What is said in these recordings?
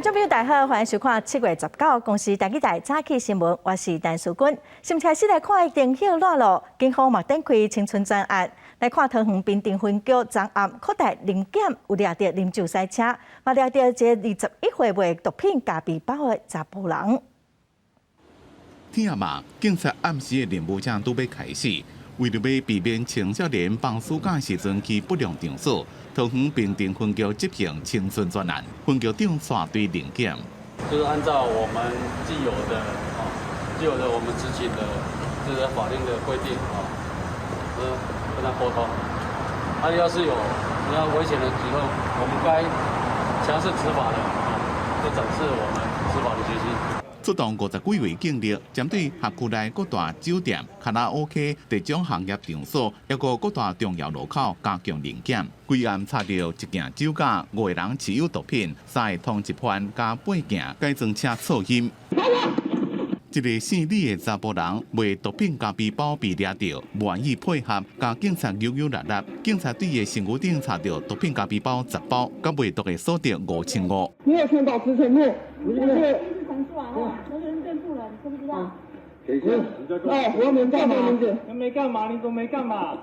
观众朋友，大家好，欢迎收看7月19公司台记台早起新闻，我是陈淑君。先开始来看电影热络，警方嘛展开青春专案，来看桃园滨定分局昨暗扩大临检，有抓到啉酒赛车，嘛抓到一个21岁卖毒品加皮包的查甫人。天啊嘛！警察暗时的任务正拄要开始，为了要避免青少年放暑假时阵去不良场所。 桃园滨定分局执行青春专案，分局长率队临检。就是按照我们既有的我们执行的这个法令的规定跟他沟通。要是有危险的举动，我们该强势执法的就展示我们执法的决心。 出动50几位警力，针对辖区内各大酒店、卡拉 OK 地种行业场所，还有各大重要路口加强临检。规案查到1件酒驾，5个人持有毒品，3个通缉犯加8件改装车噪音。一个姓李的查甫人卖毒品加皮包被抓到，不愿意配合，甲警察扭扭勒勒。警察对伊身躯顶查到毒品加皮包10包，甲卖毒的锁定5500。你有看到支撑木？你这个。 都是认证部了，你知不知道？我们干嘛？你没干嘛？你都没干嘛？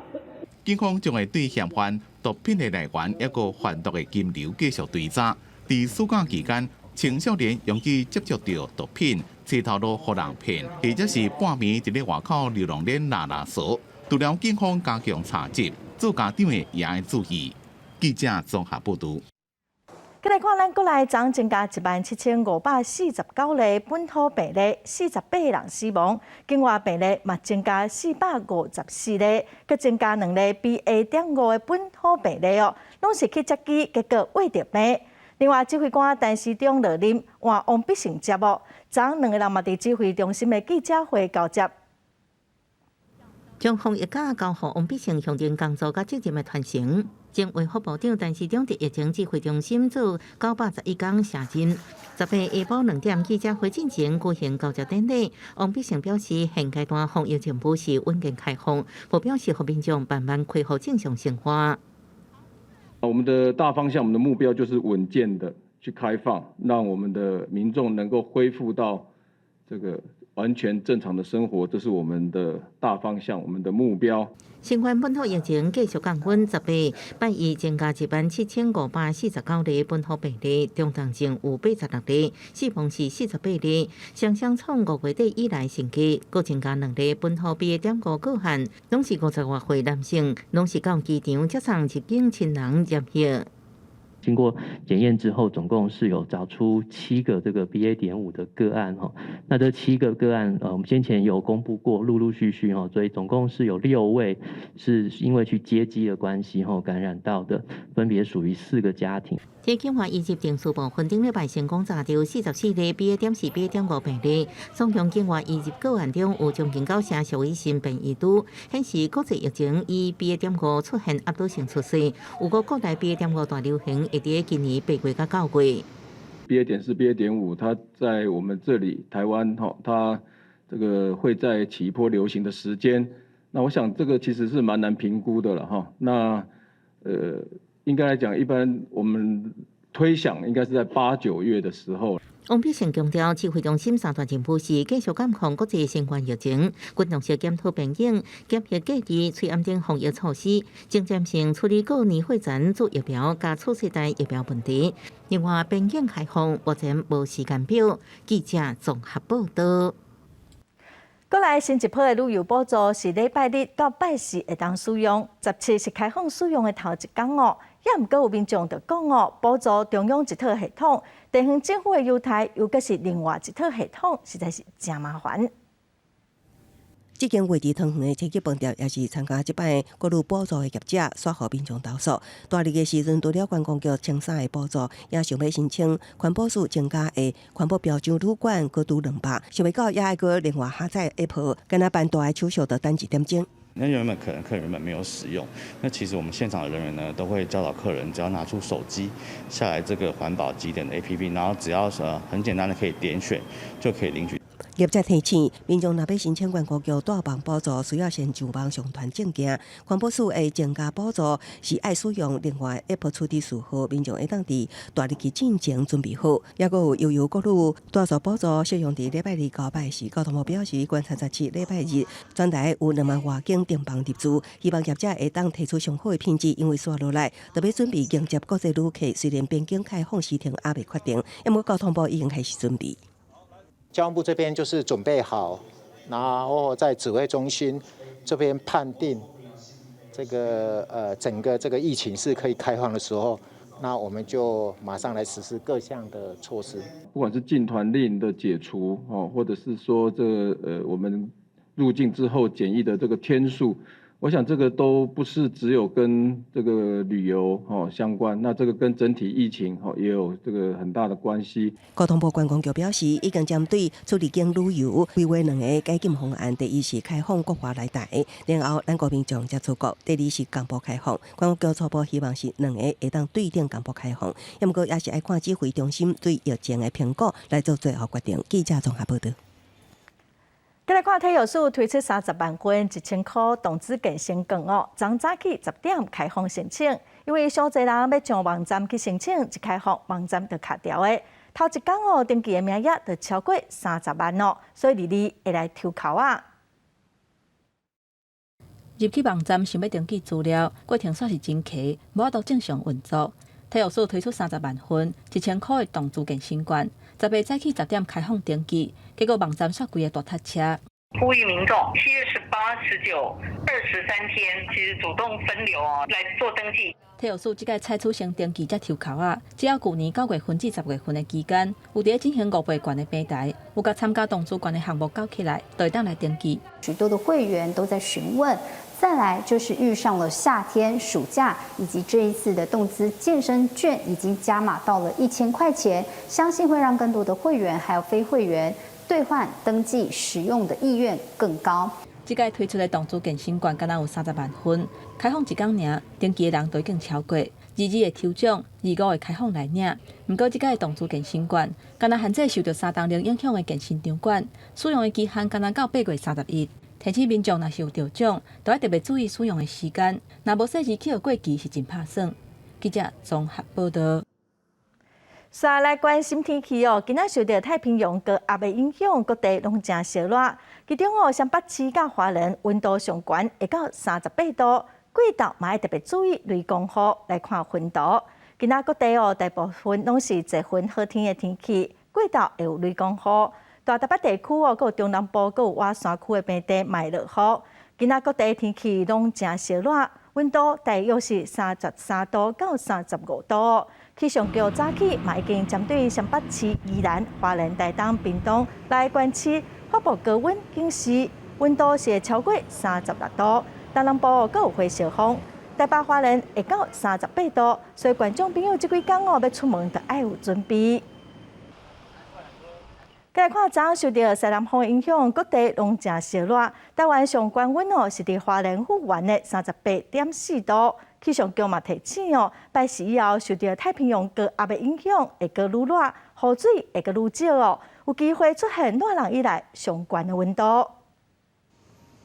警方将会对嫌犯毒品的来源，一个贩毒的金流继续追查。在暑假期间，青少年容易接触到毒品，车头路互人骗，或者是半暝伫咧外口流浪咧拉索。除了警方加强查缉，做家长的也要注意。记者综合报道。 再来看，咱国内昨增加17549例本土病例，48人死亡，境外病例嘛增加454例，佮增加2例 BA.5的本土病例哦，拢是去接机，结果胃着病。另外，指挥官陈时中落任换王必胜接哦，昨2个人嘛伫指挥中心的记者会交接。 将防疫假交予王必胜向前工作甲责任的传承。前卫副部长陈时中伫疫情指挥中心做911天下任。18下晡2点记者会进行举行交接典礼。王必胜表示，现阶段防疫政府是稳健开放，不表示和民众慢慢恢复正常生活。我们的大方向，我们的目标就是稳健的去开放，让我们的民众能够恢复到这个 完全正常的生活，这是我们的大方向，我们的目标。新冠本土疫情继续降温，18拜一增加17549例本土病例，重症症有86例，死亡是48例，双双创5月底以来新低。各增加2例本土BA.5个案，拢是50多岁男性，拢是到机场接送入境亲人验血。 经过检验之后，总共是有找出7个这个 BA.5的个案哈。那这7个个案，我们先前有公布过，陆陆续续哈，所以总共是有6位是因为去接机的关系后感染到的，分别属于4个家庭。这境外移入定数部分顶礼拜成功查到44例 BA.4、BA.5病例，总共境外移入个案中有将近90%属于新变异株，显示国际疫情以 BA.5出现压倒性趋势，有个国内 BA.5大流行。 会伫今年8月到9月 BA.4、BA.5，它在我们这里台湾它这个会在起一波流行的时间，那我想这个其实是蛮难评估的了哈。那应该来讲，一般我们推想应该是在8、9月的时候。 王必胜强调，指挥中心3大政府是继续监控国际新冠疫情，均同时检讨病因、检验隔离、催安等防疫措施，精尖性处理过年会前做疫苗加次世代疫苗问题。另外，边境开放目前无时间表。记者综合报道。国内新一波的旅游补助是礼拜日到拜四会当使用，17是开放使用的头一天哦。 也毋过有民众就讲哦，补助中央一套系统，地方政府的优待又阁是另外一套系统，实在是真麻烦。这间位于桃园的青吉饭店，也是参加这摆国旅补助的业者，刷予民众投诉。大日的时阵，除了观光局青沙的补助，也想要申请环保署增加的环保标准旅馆，各拄200，想要到也爱个另外下载 App， 跟那办大的手续就等1点钟。 那原本客人原本没有使用，那其实我们现场的人员呢，都会教导客人，只要拿出手机下来这个环保集点的 APP， 然后只要很简单的可以点选，就可以领取。业者提醒，民众若要申请观光局大网补助，需要先上网上传证件。环保署会增加补助，是爱使用另外 App 处理术号，民众会当伫大日期进前准备好。也阁有悠悠国路大数补助适用伫礼拜二到拜四。交通部表示，观察17礼拜日全台有2万外间订房入住，希望业者会当提出上好的品质，因为接落来特别准备迎接国际旅客。虽然边境开放时程还未确定，因为交通部已经开始准备。交通部这边就是准备好，然后在指挥中心这边判定这个整个这个疫情是可以开放的时候，那我们就马上来实施各项的措施。不管是禁团令的解除或者是说我们入境之后检疫的这个天数。我想这个都不是只有跟这个旅游相关，那这个跟整体疫情也有这个很大的关系。交通部观光局表示，已经针对出入境旅游规划2个解禁方案，第一是开放国外来台，然后咱国民众才出国；第二是港埠开放。观光局初步希望是2个会当对顶港埠开放，不过也是爱看指挥中心对疫情的评估来做最后决定。记者综合报道。再来看体育署推出30万份1000块动资健身券哦，昨早起10点开放申请，因为上侪人要上网站去申请，一开放网站就卡掉的。头一天哦，登记的名额就超过30万哦，所以你会来抽考啊。入去网站想要登记资料，过程煞是真棘，无法度正常运作。体育署推出30万份1000块的动资健身券，10月早起10点开放登记，结果网站煞规个大塞车。呼吁民众7月18、19、23天，其实主动分流来做登记。体育署即个采取先登记才抽考啊，只要旧年9月份至10月份的期间，有伫进行5倍券的平台，有甲参加动资券的项目搞起来，就会当来登记。许多的会员都在询问。再来就是遇上了夏天、暑假，以及这一次的动资健身券已经加码到了1000块钱，相信会让更多的会员还有非会员兑换、登记、使用的意愿更高。即届推出的动资健身券敢若有30万份，开放一天尔，登记的人都已经超过。22的抽奖，25会开放来领。不过即届的动资健身券敢若限制受到3大零影响的健身场馆，使用的期限敢若到8月31日。提醒民众若是有着奖，都要特别注意使用的时间。若无细时去过期，是真拍算。记者综合报道。再来关心天气哦，今仔受到太平洋高压的影响，各地拢真热热。其中哦，像北市甲花莲温度上悬，会到38度。贵岛嘛要特别注意雷公雨。来看温度，今仔各地哦，大部分拢是侪分好天的天气，贵岛会有雷公雨。大台北地区哦，佮有中南部，佮有外山区的平地卖落雨。今仔各地天气拢真热热，温度大约是33度到35度。气象局早起嘛已经针对双北市、宜兰、花莲、台东、屏东来关市发布高温警示，温度是会超过36度。东南部佮有会小风，台北、花莲会到38度，所以观众朋友即几天哦要出门，就爱有准备。再来看昨受到西南风影响，各地拢真热热。台湾上高温哦是伫花莲富原的38.4度。气象局嘛提醒哦，拜四以后受到太平洋高压的影响，会搁愈热，雨水会搁愈少哦，有机会出现热浪以来上悬的温度。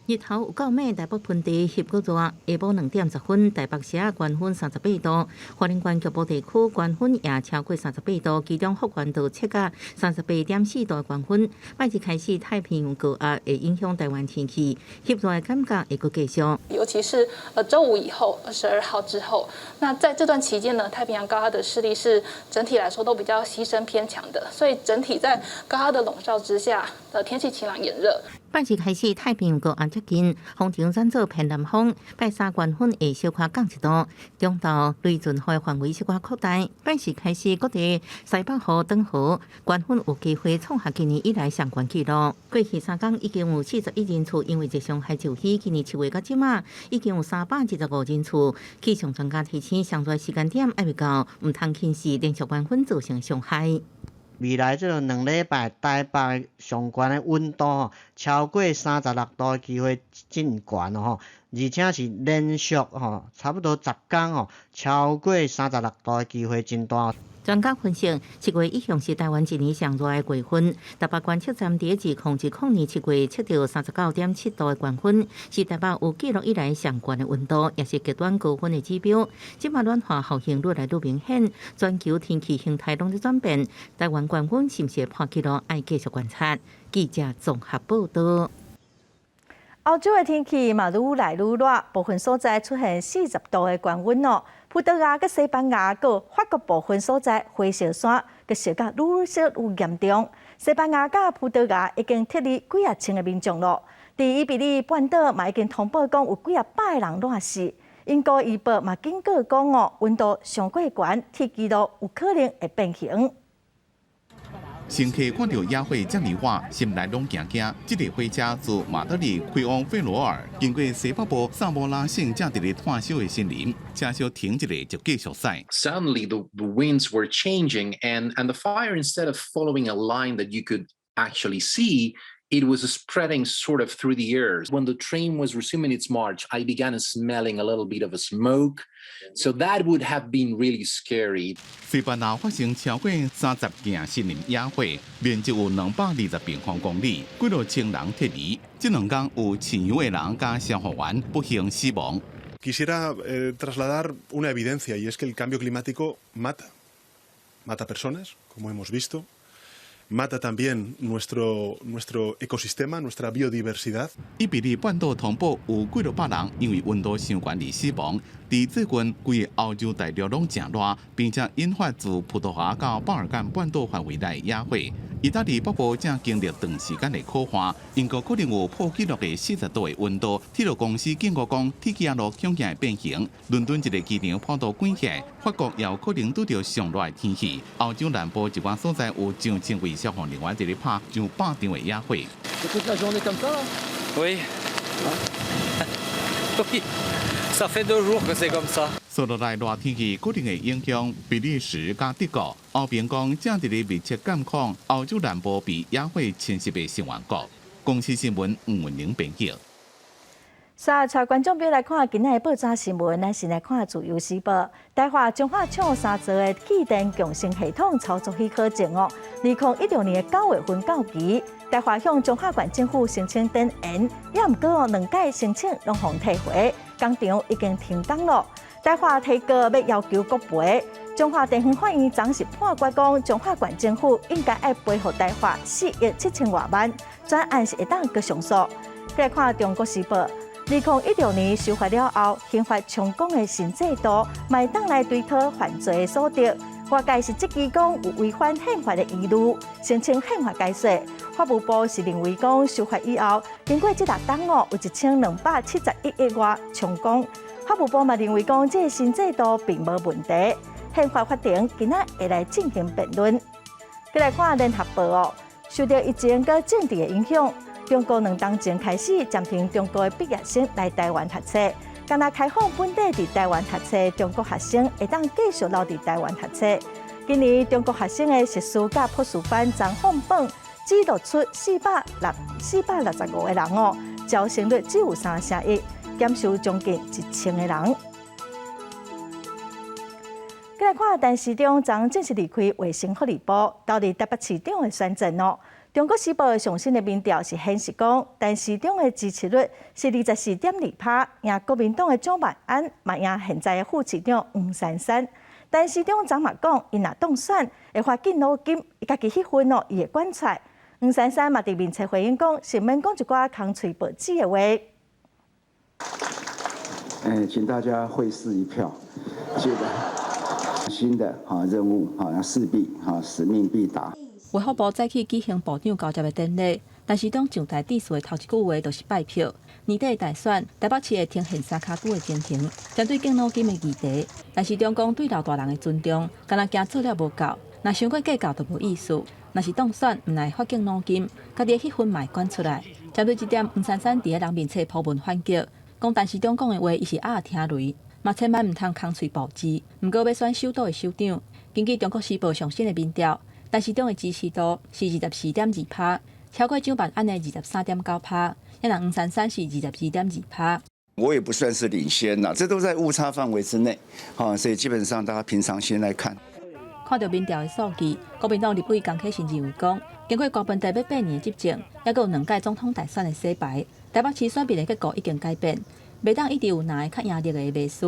日头有够美，台北盆地翕够热，下晡2点10分，台北市高温38度，花莲县局部地区高温也超过38度，其中福原道测甲38.4度的高温。拜日开始，太平洋高压会影响台湾天气，翕热的感觉会搁继续。尤其是周五以后，22号之后，那在这段期间呢，太平洋高压的势力是整体来说都比较牺牲偏强的，所以整体在高压的笼罩之下，天气晴朗炎热。拜日开始，太平洋高压接近，风程转做偏南风。拜三高温会小可降1度，中昼雷阵雨的范围小可扩大。拜四开始，各地西北雨、东雨，高温有机会创下今年以来上悬纪录。过去3天已经有41人次因为热伤害就医，今年7月到即马已经有325人次。气象专家提醒，上热时间点还未到，唔通轻视连续高温造成伤害。未来这2礼拜，台北上悬的温度超过36度的机会真悬哦，而且是连续差不多10天超过36度的机会真大。专家分析，7月以向是台湾一年上热的月份。台北观测站第自2020年7月测到39.7度的高温，是台北有记录以来上高的温度，也是极端高温的指标。即马暖化效应愈来愈明显，全球天气形态拢在转变。台湾高温是不是破纪录？要继续观察。记者综合报道。欧洲的天气嘛愈来愈热，部分所在出现40度的高温哦。葡萄牙、佮西班牙、佮法国部分所在火烧山，佮烧甲愈烧愈严重。西班牙佮葡萄牙已经撤离几啊千个民众咯。伫伊比利半岛嘛已经通报讲有几啊百个人热死。英国医报嘛警告讲哦，温度上过悬，天气咯有可能会变形。乘客看到野火遮尔热，心内拢惊惊。这个火车自马德里开往费罗尔，经过西北部萨莫拉省正伫咧炭烧的森林，车烧停一下就继续驶。 Suddenly, the winds were changing, and the fire, instead of following a line that you could actually see, it was spreading sort of through the air. When the train was resuming its march, I began smelling a little bit of a smoke. So that would have been really scary. 西班牙发生超过30件森林野火，面积有220平方公里，几多千人撤离。这2天有千余个人加消防员不幸死亡。 Quisiera trasladar una evidencia y es que el cambio climático mata personas, como hemos visto. Mata también nuestro ecosistema, nuestra biodiversidad. 伊比利半岛通报有几多百人因为温度相关而死亡。伫最近，规个欧洲大陆拢正热，并且引发自葡萄牙到巴尔干半岛范围内野火。意大利北部正经历长时间的苦旱，英国可能有破纪录的40度的温度。铁路公司警告讲，天气路恐惊会变形。伦敦一个机场跑道关起来，法国也有可能拄到上热的天气。欧洲南部一寡所在有上千位消防人员在咧拍上百场的野火。Oui. Oui. Ça fait 2 jours que c'est comme ça. 所落来热天气可能会影响比利时加德国。欧盟讲正伫咧密切监控欧洲南部被野火侵袭的成员国。公司新闻吴文玲编辑。带观众朋友来看今仔的报纸新闻，咱先来看自由时报。台华中华厂3座的气电共生系统操作许可证哦，2016年的9月份到期。台华向中华县政府申请登延，也毋过2届申请拢互退回，工厂已经停工了。台华提告要要求国赔。中华地方法院昨是判决讲，中华县政府应该要赔予台华4亿7千多万，专案是会当搁上诉。再来看中国时报。2016年修法了后，刑法充公的新制度，卖当来追讨犯罪的所得。外界是质疑讲有违反宪法的疑虑，申请宪法解释。法务部是认为讲修法以后，经过这6档有1271亿外充公。法务部嘛认为讲这新制度并无问题。宪法法庭今仔会来进行辩论。再来看联合报哦，受到疫情佮政治的影响。中国2天前开始暂停中国的毕业生来台湾读册，刚才开放本地伫台湾读册中国学生会当继续留伫台湾读册。今年中国学生的实施甲博士班昨放榜，只录出465个人哦，招生率只有31%，减少将近1000个人。再来看陈时中昨正式离开卫生福利部，到伫台北市长的选战哦。中国时报的上新的民调是显示讲，陈时中的支持率是24.2%，赢国民党的蒋万安，嘛赢现在的副市长黄珊珊。陈时中昨嘛讲，伊若当选，会花紧努金，伊家己迄份哦，伊会管出。黄珊珊嘛伫面册回应讲，是免讲一寡空嘴白纸的话。请大家会试一票，这个新的任务要势必使命必达。卫福部早起举行部长交接的典礼，陈时中上台致辞的头一句话就是拜票。年底的大选，台北市会停现3卡区的前庭，针对敬老金的议题，陈时中讲对老大人的尊重，敢若惊做了无够，若想过计较就无意思。若是当选，毋来发敬老金，家己的迄份嘛会管出来。针对这点，黄珊珊伫个人面册铺文反击，讲陈时中讲的话，伊是爱听雷，嘛千万毋通空嘴暴击。毋过要选首都的首长，根据中国时报上新的民调。陈时中的支持度是24.2%，超过蒋万安的23.9%，也让黄珊珊是22.2%。我也不算是领先啦，这都在误差范围之内，所以基本上大家平常心来看。看到民调的数据，国民党立委江启臣认为讲，经过国民第8年的执政，还有2届总统大选的洗牌，台北市选民的结果已经改变，袂当一直有拿较赢力的类似。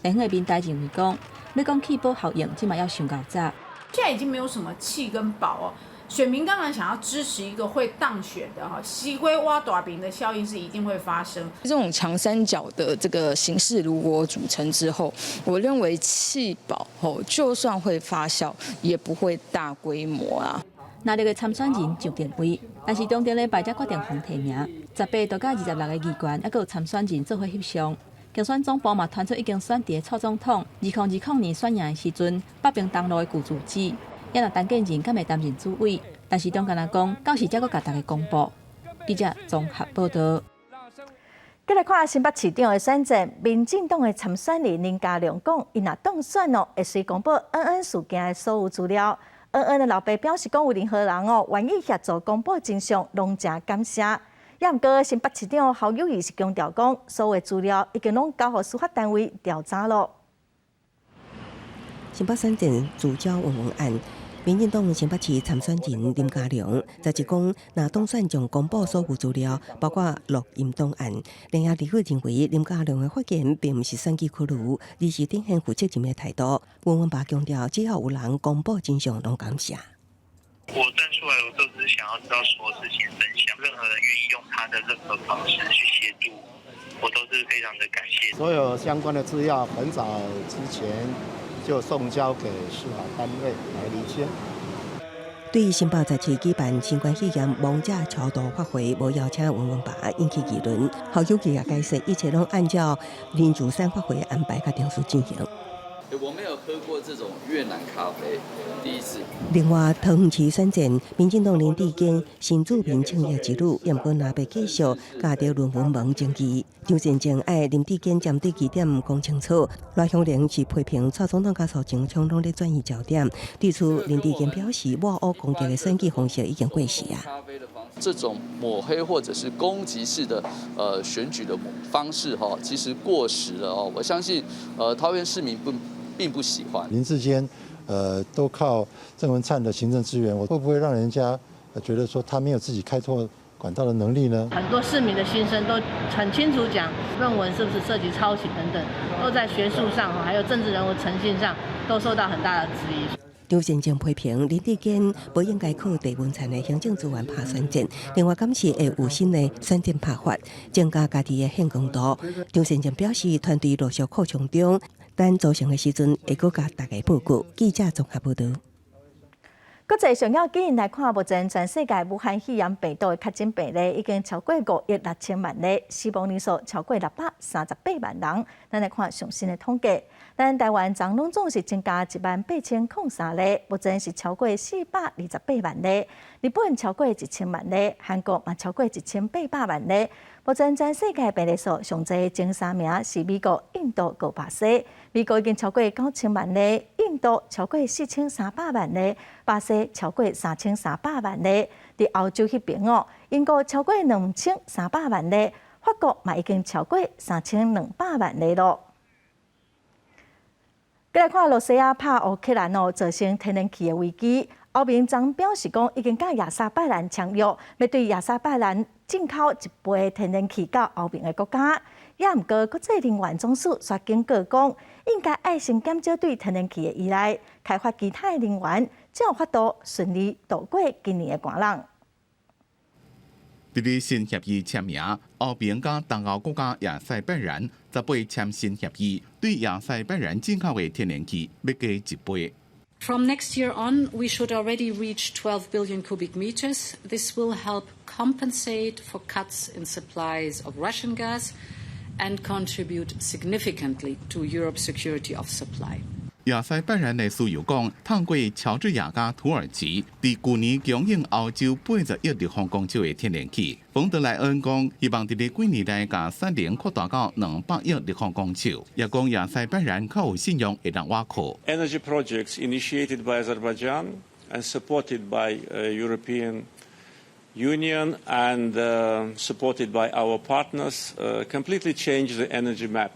联合的民代认为讲，要讲弃保效应，起码要想到早。现在已经没有什么弃跟保哦。选民当然想要支持一个会当选的哈，西龟挖大饼的效应是一定会发生。这种长三角的这个形势如果组成之后，我认为弃保就算会发酵，也不会大规模啊。哪里个参选人就定位，但是中间礼拜才决定红提名，18到26个议员，还有参选人做伙协商。竞选总部嘛传出已经选定蔡总统2020年选赢的时阵，北平东路的旧住址。也若陈建仁敢会担任主委，但是中间人讲，到时才阁甲大家公布。记者综合报道。再来看新北市长的选战，民进党的参选人林佳龙讲，伊若当选哦，会随公布恩恩事件的所有资料。恩恩的老爸表示讲，有任何人哦愿意协助公布真相，拢真感谢。也毋过，新北市长侯友宜是强调讲，所有资料已经拢交予司法单位调查了。新北选战聚焦文案，民进党新北市参选人林佳龙则是讲，若当选将公布所有资料，包括录音档案。另外，立委认为林佳龙的发言并毋是选举考虑，而是展现负责任的态度。文文爸强调，只要有人公布真相，拢感谢。我站出来，我都只是想要知道所有事情真相。任何人愿意用他的任何方式去协助，我都是非常的感谢。所有相关的资料，很早之前就送交给司法单位来厘清。对于新北在市举办新冠肺炎亡者超度法会，无邀请文文爸引起议论。侯友宜也解释，一切拢按照林竹山法会安排甲定数进行。我没有喝过这种越南咖啡，第一次。另外，桃园市选战，民进党林志坚新主编青叶之路，也过若要继续加着论文门争议。张善政爱林志坚针对疑点讲清楚。赖香玲是批评蔡总统甲苏贞昌拢咧转移焦点，对此林志坚表示，抹黑攻击的选举方式已经过时啊。这种抹黑或者是攻击式的选举的方式其实过时了我相信桃园市民并不喜欢。林志坚都靠郑文灿的行政资源，我会不会让人家觉得说他没有自己开拓管道的能力呢？很多市民的心声都很清楚讲，论文是不是涉及抄袭等等，都在学术上还有政治人物诚信上都受到很大的质疑。张善政批评林志坚不应该靠地文产的行政资源拍选战，另外感谢会有新的选战拍法，增加家己的献功度。张善政表示，团队陆续扩充中，等组成的时阵会阁甲大家报告。记者综合报道。国际上要紧来看，目前全世界武汉肺炎病毒的确诊病例已经超过5亿6千万例，死亡人数超过638万人。咱来看最新的统计，咱台湾总拢总是增加18003例，目前是超过428万例。日本超过1000万例，韩国嘛超过1800万例。目前全世界病例数上侪前3名是美国、印度和巴西。美国已经超过9000万例，印度超过4300万例，巴西超过3300万例。伫欧洲迄边英国超过2300万例，法国嘛已经超过3200万例咯。再来看俄罗斯拍乌克兰造成天然气的危机。欧盟昨表示讲，已经甲亚塞拜然签约，要对亚塞拜然进口1杯天然气到欧盟的国家。也毋过，国际能源总署刷警告讲，应该爱心减少对天然气的依赖，开发其他的能源，才有法度顺利度过今年的寒冷。伫咧新协议签名，欧盟甲东欧国家亚塞拜然18签新协议，对亚塞拜然进口的天然气要加1倍。From next year on, we should already reach 12 billion cubic meters. This will help compensate for cuts in supplies of Russian gas and contribute significantly to Europe's security of supply. 亚塞拜然的输油港透过乔治亚加土耳其，伫去年供应欧洲80亿立方公尺的天然气。冯德莱恩讲，希望伫咧几年内将产能扩大到200亿立方公尺。也讲亚塞拜然较有信用会当挖苦。Energy projects initiated by Azerbaijan and supported by European Union and supported by our partners completely changed the energy map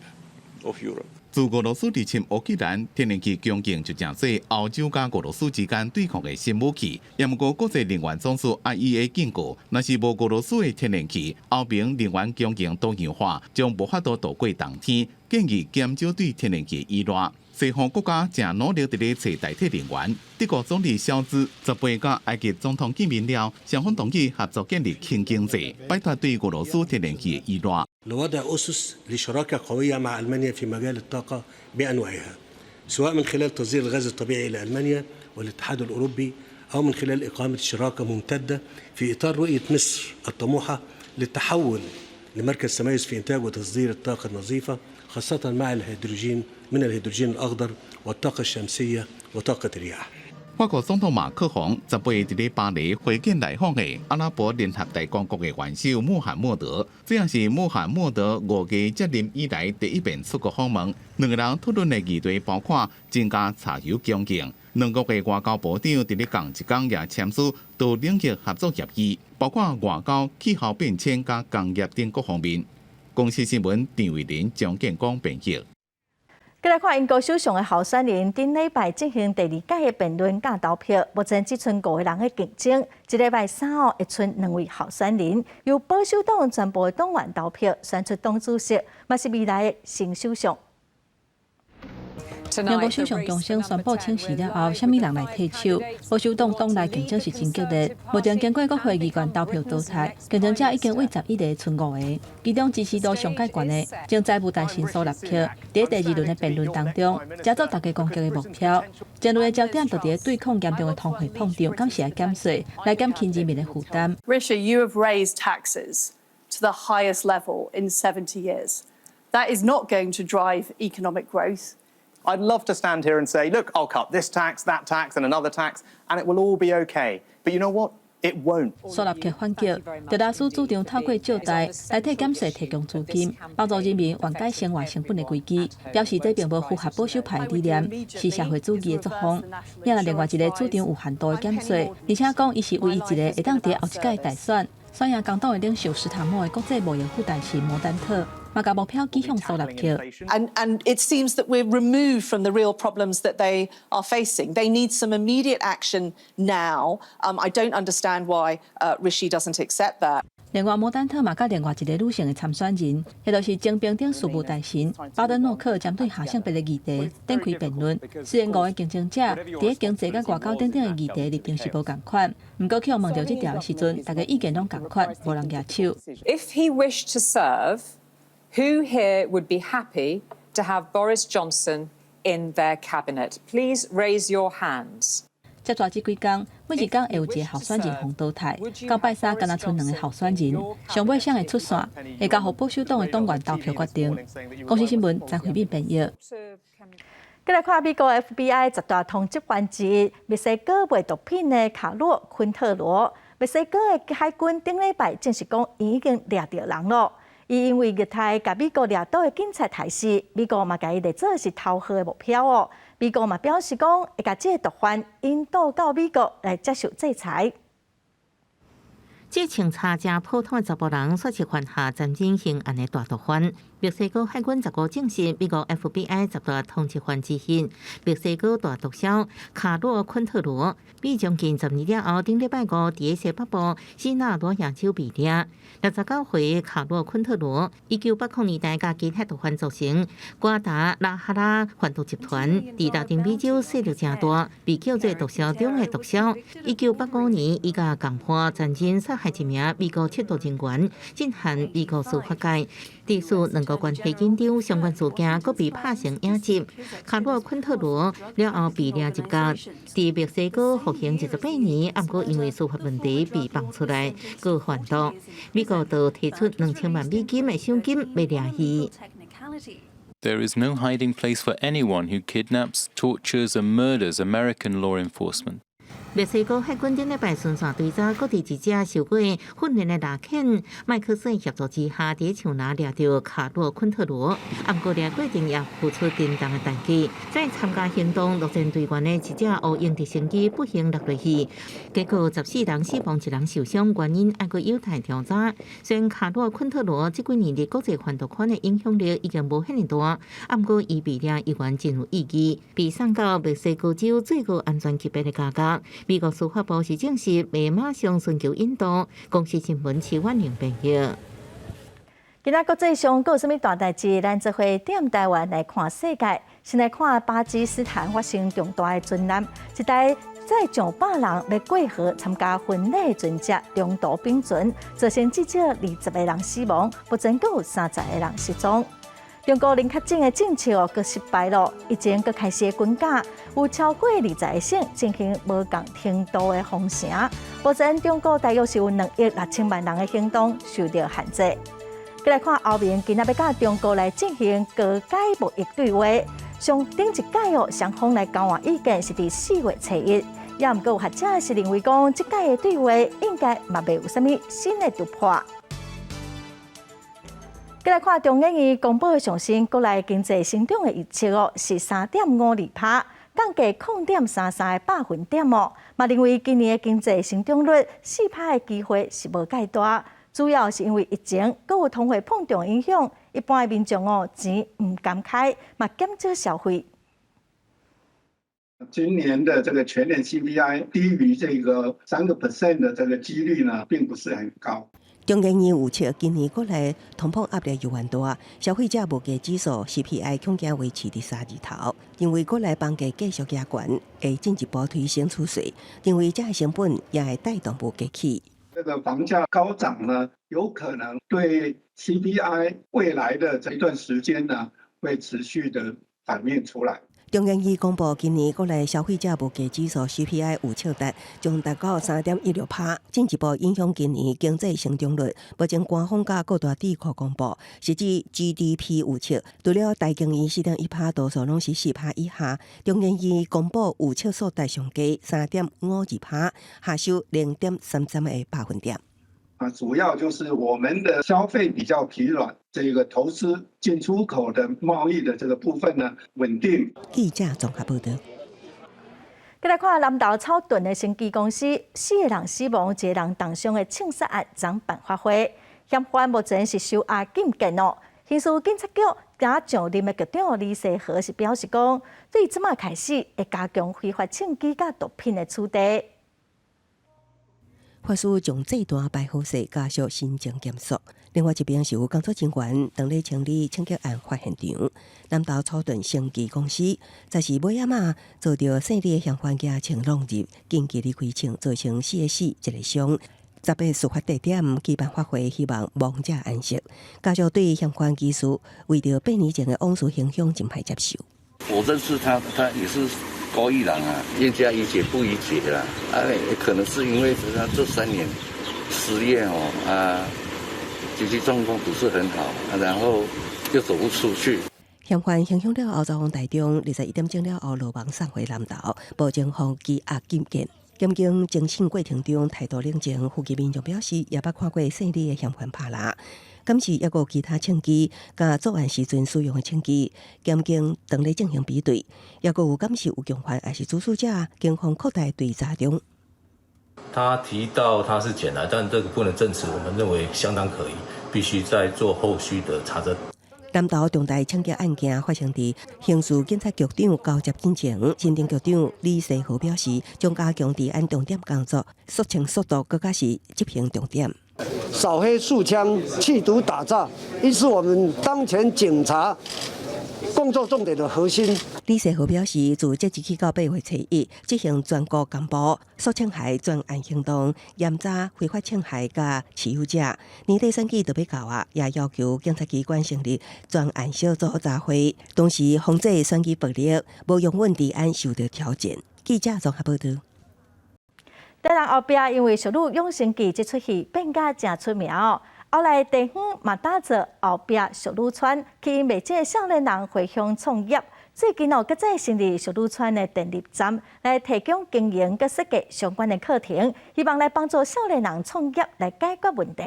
of Europe. 自俄罗斯入侵乌克兰，天然气供应就正是欧洲甲俄罗斯之间对抗的新武器。也毋过，国际能源总署 IEA 警告，若是无俄罗斯的天然气，欧盟能源供应多样化将无法度渡过冬天。建议减少对天然气依赖。西方国家正努力伫咧找代替能源。德国总理肖兹18甲埃及总统见面了，双方同意合作建立轻经济，摆脱对俄罗斯天然气的依赖。لوضع أسس لشراكة قوية مع ألمانيا في مجال الطاقة بأنواعها، سواء من خلال تصدير الغاز الطبيعي إلى ألمانيا والاتحاد الأوروبي أو من خلال إقامة شراكة ممتدة في إطار رؤية مصر الطموحة للتحول لمركز تميز في إنتاج وتصدير الطاقة النظيفة، خاصة مع الهيدروجين من الهيدروجين الأخضر والطاقة الشمسية وطاقة الرياح。法国总统马克宏18日伫咧巴黎会见来访的阿拉伯联合大公国的元首穆罕默德，这样是穆罕默德5月接任以来第一遍出国访问。两个人讨论的议题包括增加柴油供应。两国的外交部长伫咧同一天也签署多领域合作协议，包括外交、气候变迁甲工业等各方面。公司新闻郑伟林、张建光编辑。再来看英国首相的候选人，顶礼拜进行第2届的辩论甲投票，目前只剩5个人的竞争。这礼拜3会剩2位候选人，由保守党全部的党员投票选出党主席，嘛是未来的新首相。英国首相强生宣布请辞了后，虾米人来替手？保守党党内竞争是真激烈，目前经过国会议员投票淘汰，竞争者已经为11个剩5个，其中支持度上界悬的正财务大臣苏纳克，在第2轮的辩论当中，加做大家攻击的目标。争论的焦点就伫对抗严重的通货膨胀，敢是来减税，来减轻人民的负担。Rishi, you have raised taxes to the highest level in 70 years. That is not going to drive economic growth. I'd love to stand here and say, look, I'll cut this tax, that tax, and another tax, and it will all be okay. But you know what? It won't. 苏纳克反击，特拉斯主张透过借贷来替减税提供资金，帮助人民缓解生活成本的危机，表示这并无符合保守派理念，是社会主义的作风。也另外一个主张有限度的减税，而且讲伊是唯一一个会当伫后一届大选选赢工党的领袖史塔莫的国际贸易副大臣摩丹特。And it seems that we're removed from the real problems that they are facing. They need some immediate action now. I don't understand why Rishi doesn't accept that. 另外，摩丹特嘛，甲另外一个女性的参选人，迄就是前边顶事务大臣巴登诺克，针对下性别的议题展开辩论。虽然5个竞争者伫经济甲外交等等的议题立场是无共款，不过去问到这条的时阵，大家意见拢共款，无人举手。If he wished to serve, who here would be happy to have Boris Johnson in their cabinet? Please raise your hands. 接住这几天，每一天会有一个候选人互淘汰，到拜三敢若剩2个候选人，上尾谁会出线，会交予保守党的党员投票决定。公司新闻张惠敏编译。再来看美国 FBI 10大通缉犯之一，墨西哥卖毒品的卡洛昆特罗。墨西哥的海军顶礼拜证实讲，伊已经抓到人了。伊因为虐待甲美国掠岛的警察害死，美国嘛甲伊列做是头号的目标哦。美国嘛表示讲，会甲这个毒贩引导到美国来接受制裁。这清查正普通的查甫人，说是犯下战争刑案的大毒贩。墨西哥海军15证实，美国 FBI 10大通缉犯之一，墨西哥大毒枭卡洛昆特罗，被将近12了后，顶礼拜5伫西北部西纳罗亚州被抓。69岁卡洛昆特罗，1980年代甲其他毒贩组成瓜达拉哈拉贩毒集团，伫拉丁美洲势力正大，被叫做毒枭中的毒枭。1985年，伊甲共判战争杀害一名美国缉毒人员，进行美国司法界。历史2个关系紧张，相关事件阁被拍成影集。卡洛昆特罗了后被抓入监，伫墨西哥服刑18年，不过因为司法问题被放出来，搁贩毒。美国就提出2000万美金的赏金要抓伊。There is no hiding place for anyone who kidnaps, tortures, and murders American law enforcement. 墨西哥海军顶礼拜巡线追查各地一只受过训练的拉肯麦克斯协助之下，伫树林掠到卡洛昆特罗，不过掠过程也付出沉重的代价。在参加行动陆战队员的一只乌鹰直升机不幸落落去，结果14人死亡，1人受伤，原因还佫有待调查。虽然卡洛昆特罗这几年伫国际贩毒款的影响力已经无遐尼大，不过伊被抓依然真有意义，被送到墨西哥州最高安全级别的监狱。美国司法部是证实未马上寻求引渡，公司新闻7万人朋友。今仔国际上有啥物大代志？咱做伙踮台湾来看世界，先来看巴基斯坦发生重大的船难，一台载上100人要过河参加婚礼船只中途冰船，造成至少20个人死亡，目前阁有30个人失踪。中国零确诊的政策阁失败了，已经阁开始军检，有超过20个省进行无共程度的封城。目前中国大约是有2亿6千万人的行动受到限制。再来看后面，今仔要甲中国来进行高阶贸易对话。上顶一届双方来交换意见是伫4月7日，也毋过有学者是认为讲，这届的对话应该嘛袂有啥物新的突破。再来看中央院公布的上新国内经济成长的预测是3.52%，降低0.33个百分点嘛认为今年的经济成长率4%的机会是无介大。主要是因为疫情，阁有通货膨胀影响，一般的民众钱唔敢开，嘛减少消费。今年的这个全年 CPI 低于这个3% 的这个几率呢，并不是很高。中央院预测今年国内通膨压力犹原大，消费者物价指数 CPI 恐惊维持伫3字头，因为国内房价继续压悬，会进一步推升储税，因为这成本也会带动物价起。这个房价高涨呢，有可能对 CPI 未来的这一段时间呢，会持续的反映出来。中央院公布今年国内消费者物价指数 CPI 有测达，将达到3.16%，进一步影响今年经济成长率。目前官方甲各大智库公布，实质 GDP 预测，除了大经院 4.1%，多数拢是4%以下。中央院公布预测数值上低3.52%，下修0.33个百分点。主要就是我们的消费比较疲软，这个投资进出口的贸易的这个部分呢稳定。记者综合报道。再来看南投草屯的生技公司，4个人死亡，1个人重伤的枪杀案昨办发挥，嫌犯目前是受押禁见哦。刑事警察局加上任的局长李世和是表示讲，对即马开始会加强非法枪击甲毒品的处理。法师将这段排好势加速新情检肃。另外一边是有工作人员当咧清理枪击案发现场。南投草屯生技公司则是尾仔嘛遭到胜利的嫌犯家枪弄入，紧急离开枪，造成4个死1个伤。10个事发地点举办法会，希望亡者安息。家属对嫌犯技术为着8年前的往事影响真歹接受。我认识他也是高一郎啊，冤家宜解不宜结啦。可能是因为他这3年失业经济状况不是很好，然后又走不出去。嫌犯行凶了后，走往台中，21点钟了后落网送回南投，报警后羁押禁见。检警侦讯过程中态度冷静，附近民众表示也捌看过胜利的嫌犯拍拉。今次也有其他枪击，甲作案时阵使用的枪击，检警当咧进行比对，也有敢是有共犯还是主使者，警方扩大对查中。他提到他是捡来，但这个不能证实，我们认为相当可疑，必须再做后续的查证。南投重大枪击案件发生伫刑事警察局长交接进前，新任局长李世和表示，将加强治安重点工作，肃清速度更加是执行重点。扫黑肃枪，缉毒打诈，亦是我们当前警察工作重点的核心。李世和表示，自即日起到8月7日，执行全国干部肃枪害专案行动，严查非法枪害甲持有者。年底选举就要到啊，也要求警察机关成立专案小组查获，同时防止选举暴力，无容允治安受到挑战。记者综合报道。台人后壁因为小女养生记这出戏变甲真出名哦。后来地方嘛打造后壁小女村，吸引未少少年人回乡创业，最近搁再成立小鹿川的电力站，来提供经营佮设计相关的课程，希望来帮助少年人创业来解决问题。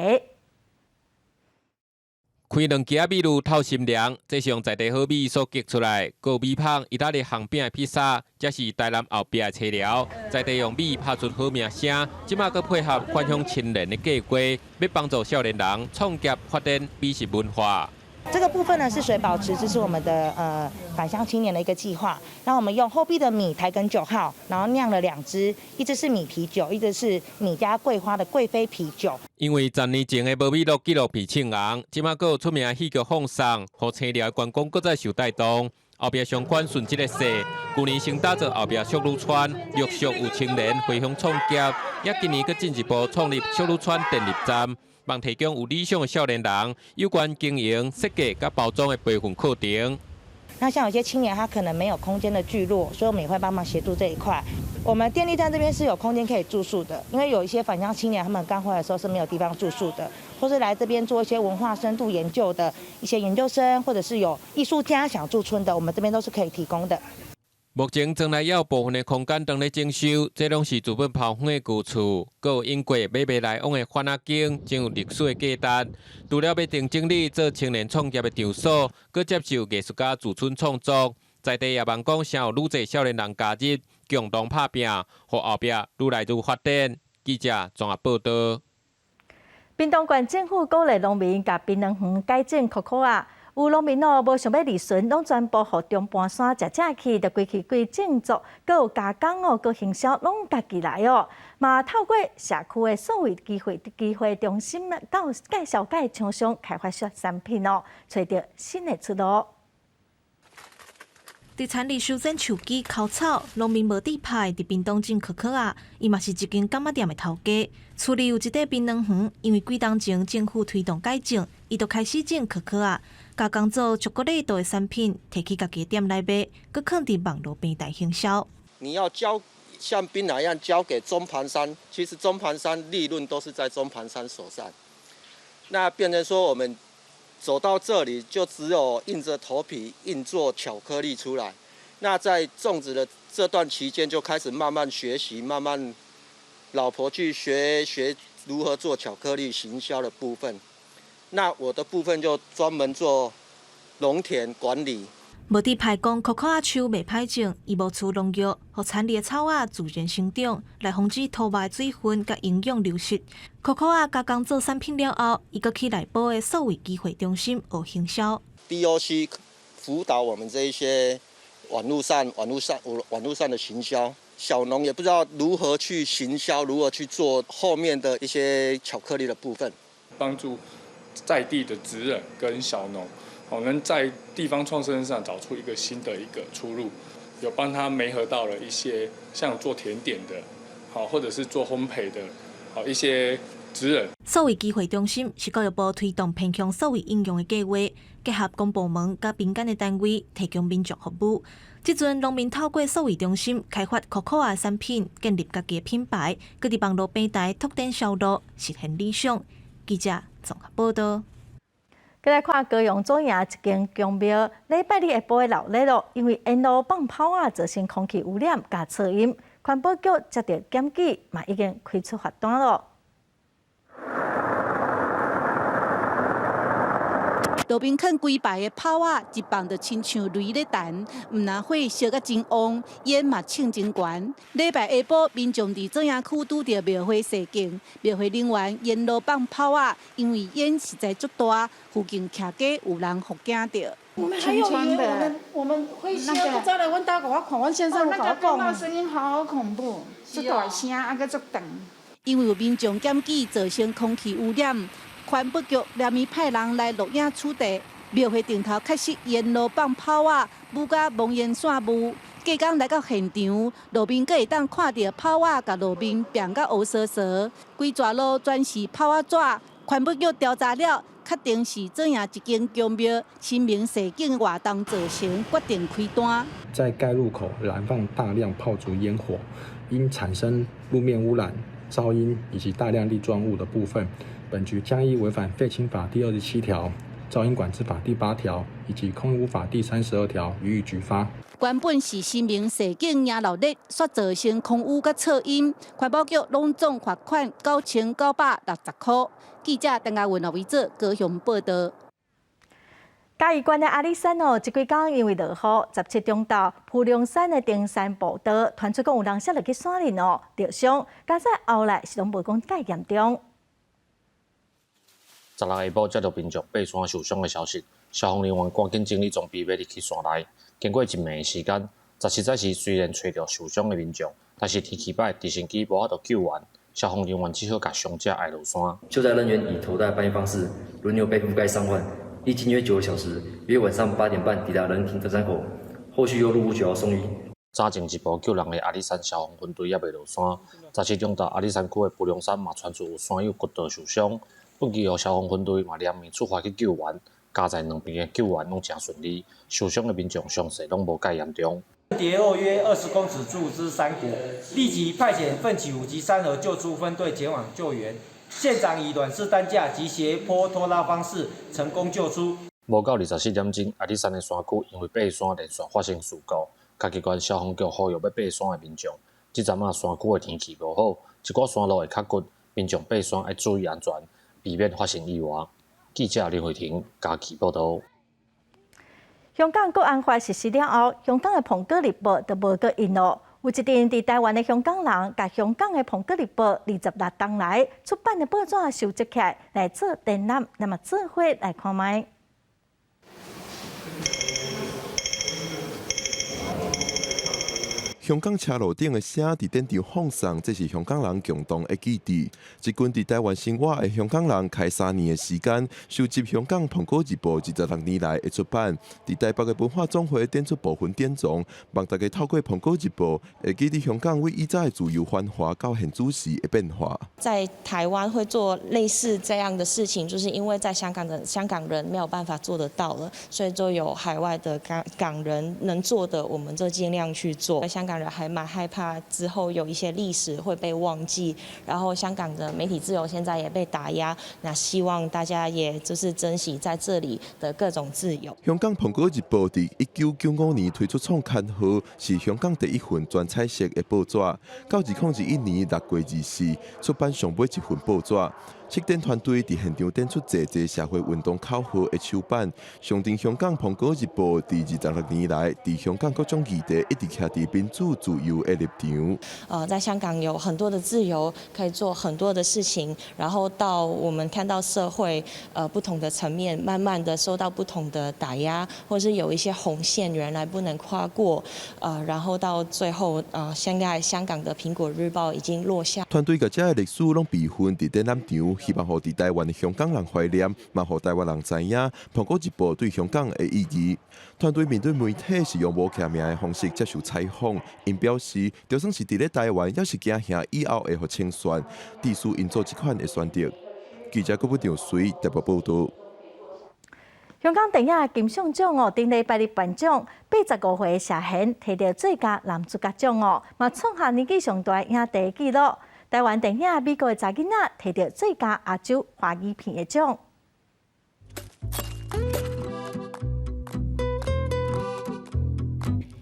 开2家米露透心凉，这是用在地好米所结出来，有米香、意大利烘饼的披萨，这是台南后壁的材料，在地用米拍出好名声。即马佮配合返乡青年的计划，要帮助少年人创业发展美食文化。这个部分呢是水保持，这是我们的返乡青年的一个计划。然后我们用后壁的米台梗9号，然后酿了2支，一支是米啤酒，一支是米加桂花的贵妃啤酒。因为10年前的无米露纪录片庆红，即马佮有出名的戏剧放送，和青寮的观光佮再受带动。后壁相关顺这个势，去年先打造后壁小鹿川，陆续有青年回乡创业，也今年佮进一步创立小鹿川电力站。帮提供有理想的少年人有关经营、设计甲包装的培训课程。那像有些青年他可能没有空间的聚落，所以我们也会帮忙协助这一块。我们电力站这边是有空间可以住宿的，因为有一些返乡青年他们刚回来的时候是没有地方住宿的，或是来这边做一些文化深度研究的一些研究生，或者是有艺术家想驻村的，我们这边都是可以提供的。目前庄内也有部分的空间当咧征收，这拢是资本泡粉的旧厝，佮有因过买卖来往的番仔景，真有历史的价值。除了要定经理做青年创业的场所，佮接受艺术家驻村创作，在地也望讲，想有愈侪少年人加入，共同打拼，互后壁愈来愈发展。记者综合报道。屏东县政府鼓励农民甲槟榔园改种可可啊。有农民无想要离村，拢全部互中盘山食去，就规种作，佮有加工佮行销，拢家己来哦。嘛透过社区的所谓机会中心，到介绍介厂商开发出产品哦，找到新的出路。伫产地修剪树枝、烤草，农民无地派伫屏东种可可啊，伊嘛是一间柑仔店的头家。厝里有一块槟榔园，因为几当前政府推动改种，伊就开始种可可啊，加工做巧克力豆的产品，摕去家己店来卖，佮放伫网络平台行销。你要交像槟榔一样交给中盘商，其实中盘商利润都是在中盘商手上。那变成说我们走到这里，就只有硬着头皮硬做巧克力出来。那在种植的这段期间，就开始慢慢学习，慢慢老婆去学如何做巧克力行销的部分。那我的部分就专门做农田管理。无地派讲，可可树袂歹种，伊无除农药，互产地的草仔自然生长，来防止土埋水分甲营养流失。可可加工做产品了后，伊阁去内部的所谓机会中心学行销。DOC 辅导我们这一些网络上的行销，小农也不知道如何去行销，如何去做后面的一些巧克力的部分，帮助在地的职人跟小农。能在地方创生上找出一个新的一个出路，有帮他媒合到了一些像做甜点的，或者是做烘焙的，一些职人。所谓机会中心是教育部推动偏向所谓应用的计划，结合公部门甲民间的单位提供民众服务。即阵农民透过所谓中心开发可可的产品，建立家己的品牌，佮伫网络平台拓展销路，实现理想。记者综合报道。再来看高雄左营一间宫庙，礼拜日下晡的闹热咯，因为烟炉放炮啊，造成空气污染加噪音。环保局接到检举，嘛已经开出罚单咯。路边放几排的炮啊，一放就亲像雷咧弹，毋但火烧甲真旺，烟嘛呛真悬。礼拜下晡，民众伫左营区拄着庙会示警，庙会人员沿路放炮啊，因为烟实在足大，附近徛家有人互惊着。我们还有以为我们会烧，不知道阮兜甲我看，阮先生有甲我讲，那声音好恐怖，足大声啊，佮足长。因为有民众检举造成空气污染。环保局连夜派人来录影取缔，庙会顶头确实沿路放炮啊，舞甲蒙烟散雾。隔天来到现场，路边阁会当看到炮啊，甲路面变甲乌烧烧，规条路全是炮啊纸。环保局调查了，确定是左营一间宫庙新民示警活动造成，决定开单。在该路口燃放大量炮竹烟火，因产生路面污染、噪音以及大量粒状物的部分。本局将依违反废氢法第27条，噪音管制法第8条以及空污法第32条予以局罚。原本是市民市景迎热烈，所造成空污甲噪音，环保局拢总罚款9960块。记者邓家文、刘维泽高雄报道。嘉义县的阿里山这几天因为落雨，17中昼，普隆山的登山步道传出讲有人摔落去山林受伤，加上后来是拢无讲介严重。16下晡接到民众爬山受伤的消息，消防人员赶紧整理装备，要入去山内。经过1暝的时间，实在是虽然找到受伤的民众，但是天气歹，直升机无法度救援。消防人员只好把伤者挨落山。救灾人员以头戴搬运方式轮流被覆盖伤患，历经约9个小时，约晚上8点半抵达仁庭登山口，后续又入屋9号送医。早前一部救人的阿里山消防分队也未落山。17中昼，阿里山区的普隆山嘛传出有山友骨折受伤，本期由消防分队嘛联名出发去救援。加在两边的救援拢真顺利，受伤的民众伤势拢无介严重。跌落约20公尺处之山谷，立即派遣奋起5级山河救出分队前往救援，现场以软式担架及斜坡拖拉方式成功救出。无到24点钟，阿里山的山区因为爬山连续发生事故，嘉义县消防局呼吁要爬山的民众，这阵啊山区的天气无好，一寡山路会较骨，民众爬山要注意安全，避免发生意外。记者林慧婷嘉义报道。香港国安法实施了后，香港的《苹果日报》就无阁印咯。有一阵伫台湾的香港人，甲香港的《苹果日报》26档来出版的报纸收集起来，来做展览，那么做伙来看卖。香港车路顶的写伫展场放送，这是香港人共同的记忆。一群伫台湾生活的香港人，开3年的时间，收集香港《苹果日报》26年来的出版，伫台北的文化总会展出部分典藏，望大家透过《苹果日报》，会记伫香港为以早的自由繁华到现主时的变化。在台湾会做类似这样的事情，就是因为在香港的香港人没有办法做得到了，所以就有海外的港人能做的，我们就尽量去做。香港人还蛮害怕之后有一些历史会被忘记，然后香港的媒体自由现在也被打压，那希望大家也就是珍惜在这里的各种自由。香港《苹果日报》伫1995年推出创刊号，是香港第一份全彩色的报纸。到2001年6月24出版上尾一份报纸。策展团队伫现场展出侪社会运动口号的手板，象征香港《苹果日报》伫26年来伫香港各种议题一直徛伫民主自由的立场。在香港有很多的自由，可以做很多的事情，然后到我们看到社会不同的层面，慢慢的受到不同的打压，或是有一些红线原来不能跨过，然后到最后现在香港的《苹果日报》已经落下。团队甲这历史拢备份伫展览场。希望互伫台湾的香港人怀念，嘛互台湾人知影《苹果日报》对香港的意义。团队面对媒体是用无签名的方式接受采访，因表示，就算是伫咧台湾，也是惊吓以后会互清算，致使因做这款的选择。记者郭不张随特别报道。香港电影金像奖顶礼拜日颁奖，85岁谢贤摕到最佳男主角奖嘛创下年纪上大影帝纪录。台湾电影美国的查囡仔摕到最佳亚洲华语片的奖。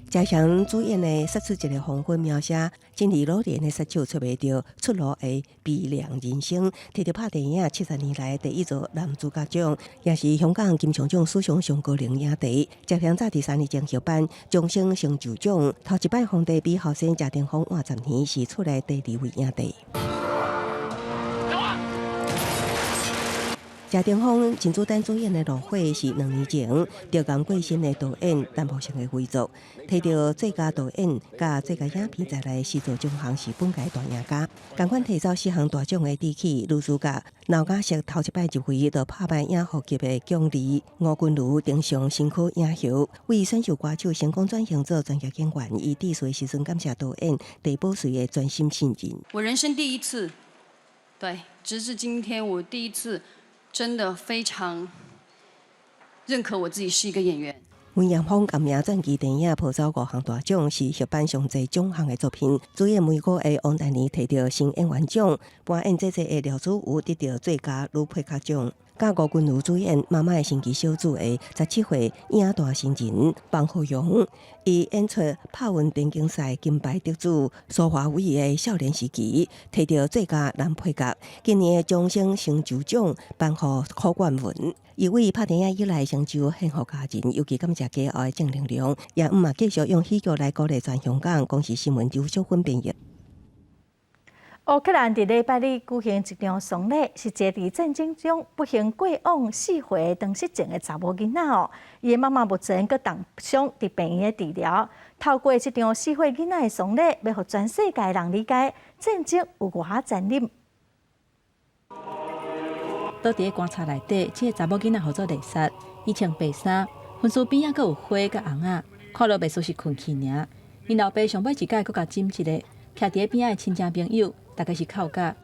嘉祥主演的杀出一个黄昏描写，真理老练的杀手出卖着出路的悲凉人生，摕到拍电影70年来第一座男主角奖，也是香港金像奖史上上高龄影帝。嘉祥早伫3年前获颁终身成就奖，头一摆皇帝比后生谢霆锋晚10年，是出来第2位影帝。谢霆锋真主单主演的《怒火》是2年前着甘过身的导演陈木胜的遗作，摕到最佳导演甲最佳影片在内4座奖项是本届大赢家。同款提走4项大奖的智齿女主角刘嘉石头一摆入围就拍败影后级的姜丽、吴君如登上新区影后，为选秀歌手成功转型做专业演员。以致岁时阵感谢导演陈宝瑞的专心信任。我人生第一次，对，直至今天我第一次。真的非常认可我自己是一个演员。文阳峰今年传记电影抱走5项大奖，是获颁上侪奖项的作品。主演美国的王丹妮摕到新演员奖，扮演姐姐的廖子瑜得到最佳女配角奖。甲5军如主演妈妈的神奇小子的17岁影大新人房浩勇，伊演出帕运电竞赛金牌得主苏华伟的少年时期，摕到最佳男配角。今年的终身成就奖颁予柯冠文。伊为拍电影以来成就幸福家庭，尤其感谢家后的正能量，也毋嘛继续用喜剧来鼓励全香港。公视新闻周小芬编译。乌克兰伫礼拜日举行一场丧礼，是一个伫战争中不幸过往4回长失症的查某囡仔哦。伊的妈妈目前搁重伤伫病院的治疗。透过这场4岁囡仔的丧礼，要互全世界人理解战争有偌残忍。倒伫棺材内底，这个查某囡仔号做丽莎，伊穿白衫，婚书边仔阁有花甲红仔，看落袂输是困去尔。因老爸上尾一届阁甲斟一个，徛伫边仔的亲戚朋友。大概是靠甲。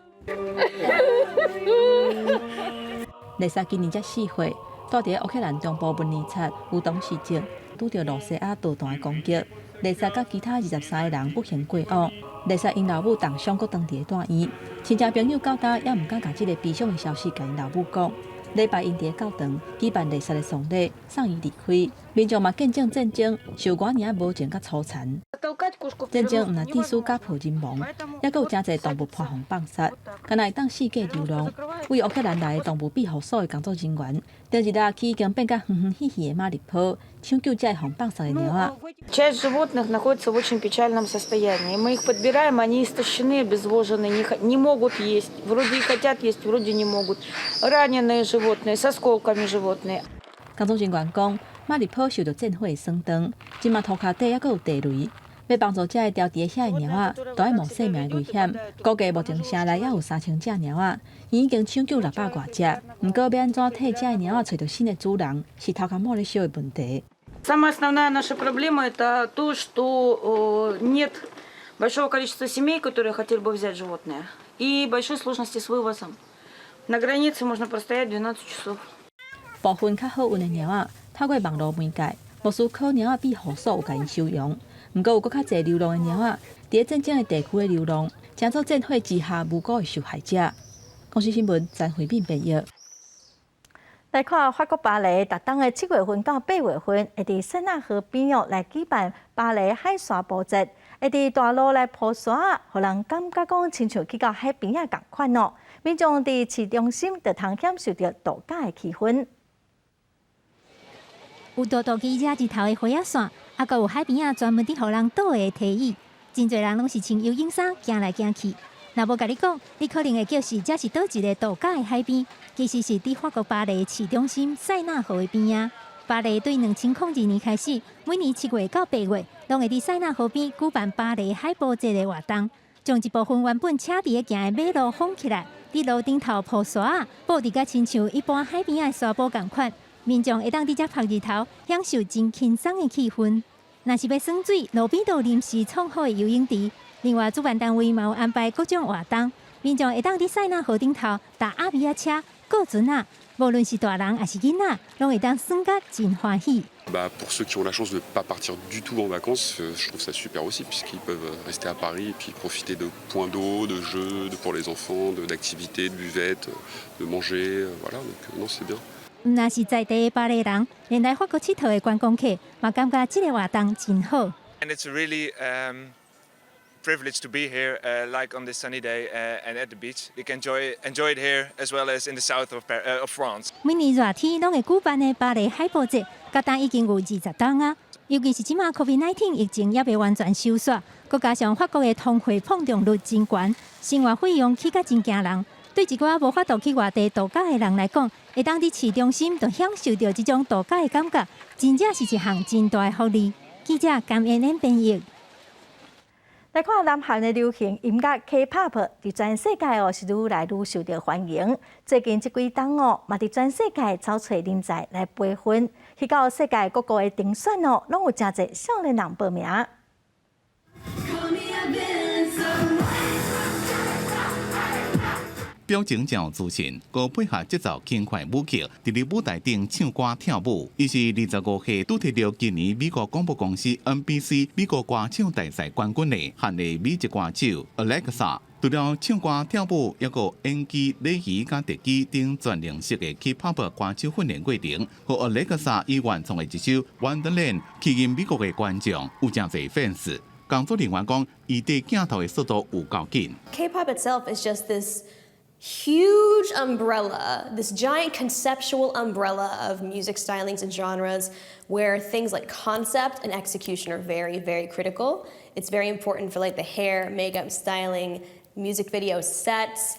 丽莎今年才4岁，住伫乌克兰中部文尼察有唐氏症，拄着罗西亚导弹的攻击。丽莎甲其他23个人不幸过往。丽莎因老母重伤，阁当伫大医。亲戚朋友到搭也毋敢甲即个悲伤的消息甲因老母讲。礼拜因伫教堂举办丽莎的丧礼，送伊离开。民众嘛见证战争受偌尔无情甲粗残。战争毋但致死家破人亡，也阁有真侪动物破防放杀，敢若会当四界流浪。为乌克兰来的动物庇护所的工作人员，第2日起已经变甲哼哼嘻嘻的马里坡，抢救这防放杀的猫仔。Часть животных находится в очень печальном состоянии. Мы их подбираем, они истощены, обезвожены, не могут есть. Вроде и хотят есть, вроде не могут. Раненые животные, с осколками животные. 工作人员讲，马里坡受到战火的损伤，即马涂骹底还阁有地雷。要帮助这个调伫遐的猫仔，都要冒生命危险。估计目前城内也有3000只猫仔，已经抢救600多只。不过要安怎替这个猫仔找到新的主人，是头壳摸咧烧的问题。Самая основная наша проблема это то, что нет большого количества семей, которые хотели бы взять животное, и большой сложности с вывозом. На границе можно простоять 12 часов. 部分较好运的猫仔，透过网络媒介，牧师靠猫仔庇护所有甲因收容。不过有搁较侪流浪的猫仔，伫战争的地区的流浪，成做战火之下无辜的受害者。公视新闻詹慧敏编译。来看法国巴黎，逐冬的7月份到8月份，会伫塞纳河边哦来举办巴黎海沙布节，会伫大路来铺沙，互人感觉讲亲像去到海边啊共款哦。民众伫市中心就通享受到度假的气氛。有大大机车一头的花仔伞，还阁有海边啊专门伫互人倒的梯椅，真侪人拢是穿游泳衫行来行去。若无甲你讲，你可能会叫是这是倒一个度假的海边，其实是伫法国巴黎市中心塞纳河的边啊。巴黎对2002年开始，每年7月到8月，拢会伫塞纳河边举办巴黎海布节的活动，将一部分原本车伫咧行的马路封起来，伫路顶头铺沙，布伫甲亲像一般海边的沙布共款。民众会当伫遮晒日头，享受真轻松的气氛。若是要耍水，路边都有临时创好的游泳池。另外，主办单位嘛有安排各种活动，民众会当伫塞纳河顶头搭阿比亚车、过船啊，无论是大人还是囡仔，拢会当耍甲真欢喜。Pour ceux qui ont la chance de ne pas partir du tout en vacances, je trouve ça super aussi, puisqu'ils peuvent rester à Paris et puis profiter de points d'eau, de jeux, pour les enfants, d'activités, de buvettes, de manger, voilà, donc non, c'est bien. 若是在地的巴黎人，连来法国佚佗的观光客，嘛感觉这个活动真好。And it's really privilege to be here, like on this sunny day and at the beach. You can enjoy it here as well as in the south of France. 每年热天拢会举办的巴黎海布节，到当已经有20档啊。尤其是即马 COVID-19 疫情也未完全收煞，佮加上法国的通货膨胀率真悬，生活费用起甲真惊人。对一寡无法度去外地度假的人来讲，会当伫市中心就享受到这种度假的感觉，真正是一项真大的福利。记者甘燕燕编译。来看南韩的流行音乐 K-pop， 伫全世界哦是愈来愈受到欢迎。最近这几冬哦，嘛伫全世界找找人才来培训，去到世界各国的评选哦，拢有真侪少年人报名。表情真有自信，佮配合节奏轻快舞曲，伫咧舞台顶唱歌跳舞。伊是25岁，拄摕到今年美国广播公司 NBC 美国歌唱大赛冠军的韩裔美籍歌手 Alexa。除了唱歌、跳舞，还有演技、礼仪甲特技等全形式的 K-pop 歌手训练过程，和 Alexa 以原创的一首《Wonderland》吸引美国的观众有真侪 fans。工作人员讲，伊对镜头的速度有够紧。K-pop itself is just this huge umbrella, this giant conceptual umbrella of music stylings and genres where things like concept and execution are very, very critical. It's very important for like the hair, makeup, styling, music video sets,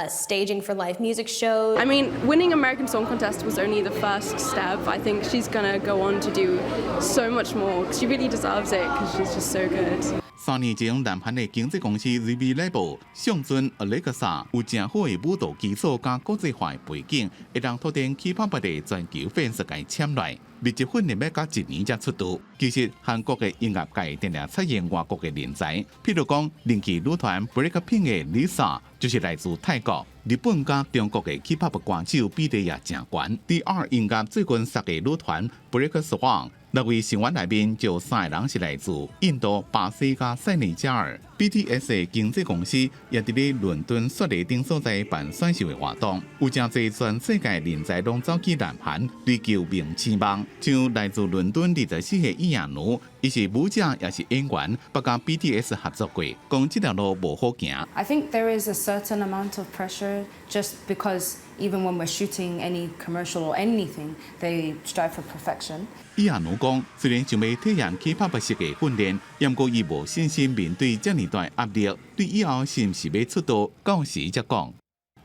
staging for live music shows. I mean, winning American Song Contest was only the first step. I think she's gonna go on to do so much more. She really deserves it because she's just so good. 3年前，南韩的经纪公司 ZB Label 上阵 Alexa 有正好的舞蹈基础加国际化的背景，会让拓展 K-pop 的全球粉丝界签来。密集训练要到1年才出道。其实韩国的音乐界定定出现外国的人才，譬如讲人气女团 BLACKPINK 的 Lisa 就是来自泰国。日本加中国的 K-pop 歌手比例也正悬。第二音乐最近10个女团 Black Swan。6位成员内面就3个人是来自印度、巴西加塞内加尔。BTS 的经纪公司也伫咧伦敦、雪梨等所在办选秀的活动，有真侪全世界人才拢走去南韩追求名次梦。像来自伦敦24岁伊亚奴，伊是舞者也是演员，不甲 BTS 合作过，讲这条路无好行。I think there is a certain amount of pressure just because even when we're shooting any commercial or anything, they strive for perfection. 伊亚奴讲，虽然想要体验 K-pop 式的训练，不过伊无信心面对这么大压力，对以后是毋是要出道，到时才讲。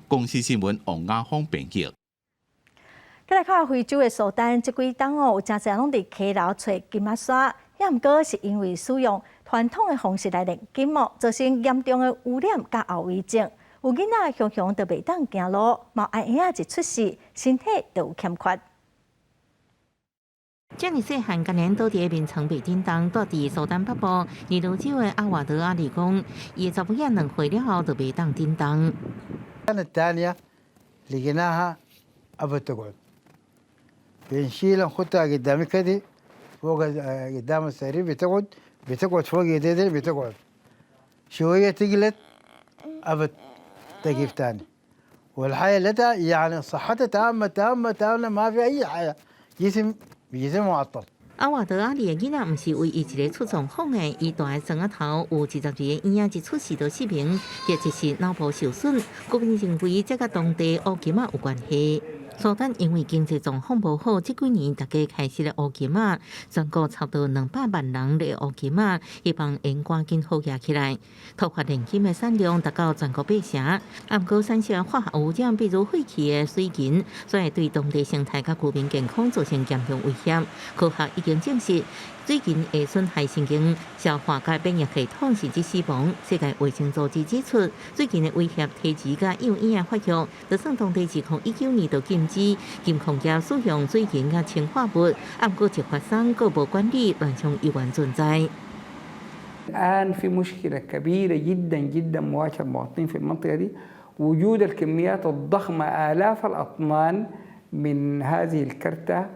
公司新闻王亚芳编辑。再来看非洲的苏丹，这几冬有真侪拢伫溪流找金仔沙，也毋过是因为使用传统的方式来炼金哦，造成严重的污染甲后遗症。有囡仔常常都袂当行路，毛爱婴仔一出世，身体就有欠缺。这么细汉，今年倒伫面床被叮当，住伫苏丹北部尼罗州的阿瓦德阿里讲，伊查某囝2岁了后就袂当叮当。السنة الثانية لقيناها أبد تقعد بنشيلها نحطها قدامي كده فوق قدام السرير بتقعد فوق يدي بتقعد شوية تقلت أبد تقف تاني والحياة لدى يعني صحتها تامة ما في أي حاجة جسم معطل。阿瓦德阿里的囡仔毋是唯一一个出状况的，伊大个双仔头有12个婴仔一出世就失明，也就是脑部受损。国民认为这甲当地乌金仔有关系。苏丹因为经济状况无好，这几年大家开始咧乌金仔，全国差不多200万人咧乌金仔，希望因赶紧好起来。突发炼金的产量达到全国8成，不过产生化学污染，比如废弃的水银，所以对当地生态甲居民健康造成严重威胁。科学已经证实，水银会损害神经、消化甲免疫系统，甚至死亡。世界卫生组织指出，水银的威胁提前甲幼婴发育，就算当地2019年就禁止金矿业使用水银甲氰化物，不过执法商各无管理，乱象依然存在。الآن في مشكلة كبيرة جدا جدا مواجهة المواطنين في المنطقة دي وجود الكميات الضخمة آلاف الأطنان من هذه الكرتة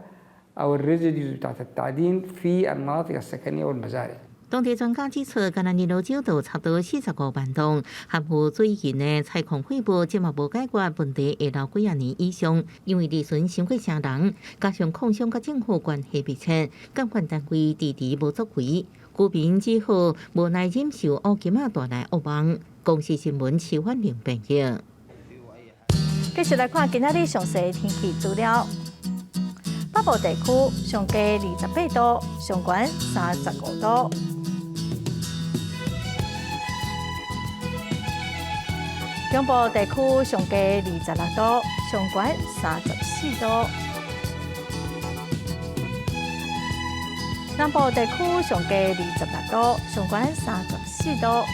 أو الريزيديوز بتاعت التعدين في المناطق السكنية والمزارع。当地专家指出，今年尼罗州就差不多45万吨含有水银的采矿废物，即嘛无解决问题，会留几年以上。因为离村伤过成人，加上矿商甲政府关系密切，监管单位迟迟无作为，居民只好无奈忍受乌金仔带来噩梦。公司新闻徐婉玲编辑。继续来看今仔日详细天气资料。北部地区上低28度，上悬35度。中部地区上低26度，上悬34度。南部地区上低28度，上悬34度。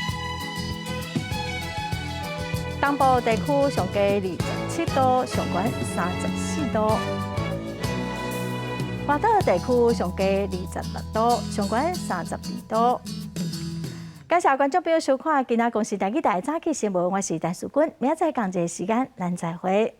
东部地区上低27度，上悬34度。华岛地区上低26度，上悬32度。感谢观众朋友收看今仔公视台记台早起新闻，我是陈淑君，明仔载同一时间咱再会。